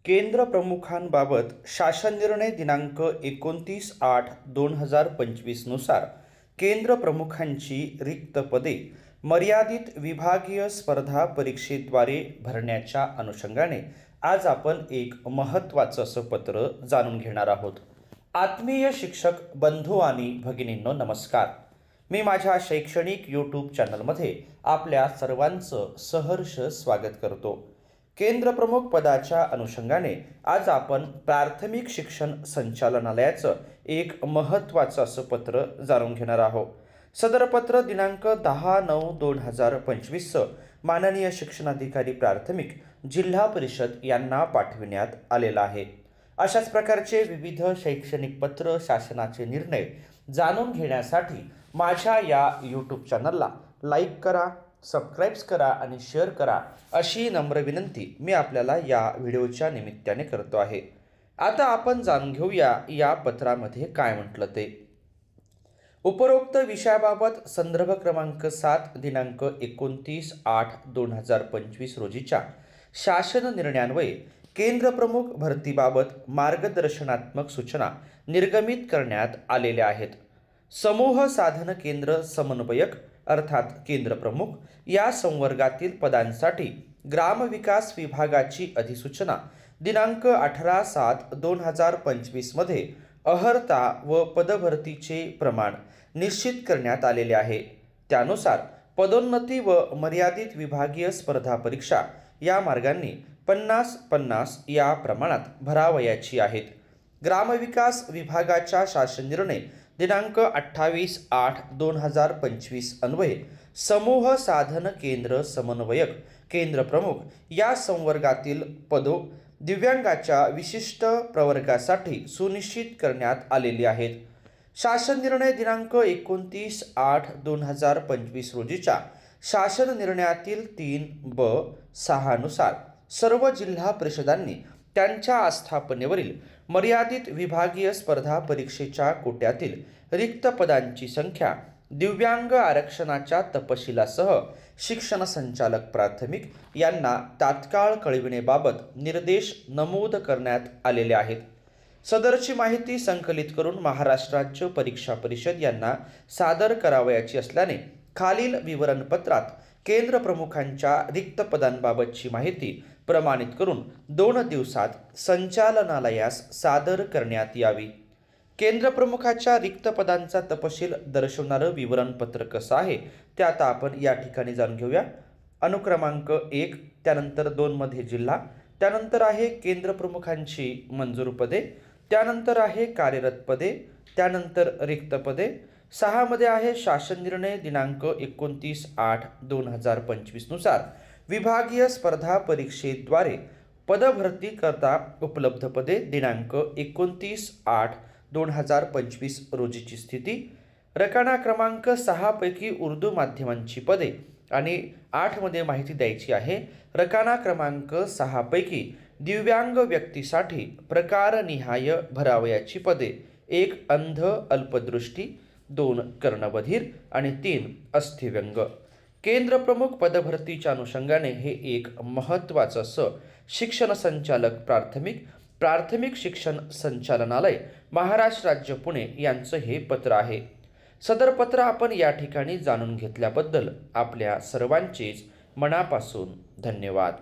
केंद्र प्रमुखांबाबत शासन निर्णय दिनांक 29/8/2025 नुसार केंद्र प्रमुखांची रिक्त पदे मर्यादित विभागीय स्पर्धा परीक्षेद्वारे भरण्याच्या अनुषंगाने आज आपण एक महत्त्वाचं असं पत्र जाणून घेणार आहोत। आत्मीय शिक्षक बंधू आणि भगिनींनो नमस्कार। मी माझ्या शैक्षणिक यूट्यूब चॅनलमध्ये आपल्या सर्वांचं सहर्ष स्वागत करतो। केंद्र प्रमुख पदाच्या अनुषंगाने आज आपण प्राथमिक शिक्षण संचालनालयाचं एक महत्त्वाचं असं पत्र जाणून घेणार आहोत। सदर पत्र दिनांक 10/9/2025 माननीय शिक्षणाधिकारी प्राथमिक जिल्हा परिषद यांना पाठविण्यात आलेला आहे। अशाच प्रकारचे विविध शैक्षणिक पत्र, शासनाचे निर्णय जाणून घेण्यासाठी माझ्या या यूट्यूब चॅनलला लाईक करा, सबस्क्राईब करा आणि शेअर करा अशी नम्र विनंती मी आपल्याला या व्हिडिओच्या निमित्ताने करतो आहे। आता आपण जाणून घेऊया या पत्रामध्ये काय म्हटलं ते। उपरोक्त विषयाबाबत संदर्भ क्रमांक 7 दिनांक 29/8/2025 रोजीच्या शासन निर्णयान्वये केंद्र प्रमुख भरतीबाबत मार्गदर्शनात्मक सूचना निर्गमित करण्यात आलेल्या आहेत। समूह साधन केंद्र समन्वयक अर्थात केंद्र प्रमुख या संवर्गातील पदांसाठी ग्रामविकास विभागाची अधिसूचना दिनांक 18/7/2025 मध्ये अर्हता व पदभरतीचे प्रमाण निश्चित करण्यात आलेले आहे। त्यानुसार पदोन्नती व मर्यादित विभागीय स्पर्धा परीक्षा या मार्गांनी 50-50 या प्रमाणात भरावयाची आहेत। ग्रामविकास विभागाच्या शासन निर्णय दिनांक 28/8/2025 अन्वये समूह साधन केंद्र समन्वयक केंद्र प्रमुख या संवर्गातील पदो दिव्यांगाच्या विशिष्ट प्रवर्गासाठी सुनिश्चित करण्यात आलेली आहेत। शासन निर्णय दिनांक 29/8/2025 रोजीच्या शासन निर्णयातील 3(ब)(6) नुसार सर्व जिल्हा परिषदांनी त्यांच्या आस्थापनेवरील मर्यादित विभागीय स्पर्धा परीक्षेच्या कोट्यातील रिक्त पदांची संख्या दिव्यांग आरक्षणाच्या तपशिलासह शिक्षण संचालक प्राथमिक यांना तात्काळ कळविण्याबाबत निर्देश नमूद करण्यात आलेले आहेत। सदरची माहिती संकलित करून महाराष्ट्र राज्य परीक्षा परिषद यांना सादर करावयाची असल्याने खालील विवरणपत्रात केंद्र प्रमुखांच्या रिक्त पदांबाबतची माहिती प्रमाणित करून 2 दिवसात संचालनालयास सादर करण्यात यावी। केंद्र प्रमुखाच्या रिक्त पदांचा तपशील दर्शवणारं विवरणपत्र कसं आहे ते आता आपण या ठिकाणी जाणून घेऊया। अनुक्रमांक 1, त्यानंतर 2 मध्ये जिल्हा, त्यानंतर आहे केंद्र प्रमुखांची मंजूर पदे, त्यानंतर आहे कार्यरत पदे, त्यानंतर रिक्त पदे। 6 मध्ये आहे शासन निर्णय दिनांक 29/8/2025 नुसार विभागीय स्पर्धा परीक्षेद्वारे पदभरती करता उपलब्ध पदे दिनांक 29/8/2025 रोजीची स्थिती। रकाना क्रमांक 6 पैकी उर्दू माध्यमांची पदे आणि 8 मध्ये माहिती द्यायची आहे। रकाना क्रमांक 6 पैकी दिव्यांग व्यक्तीसाठी प्रकारनिहाय भरावयाची पदे 1 अंध अल्पदृष्टी, 2 कर्णबधिर आणि 3 अस्थिव्यंग। केंद्र प्रमुख पदभरतीच्या अनुषंगाने हे एक महत्त्वाचं असं शिक्षण संचालक प्राथमिक शिक्षण संचालनालय महाराष्ट्र राज्य पुणे यांचं हे पत्र आहे। सदर पत्र आपण या ठिकाणी जाणून घेतल्याबद्दल आपल्या सर्वांचेच मनापासून धन्यवाद।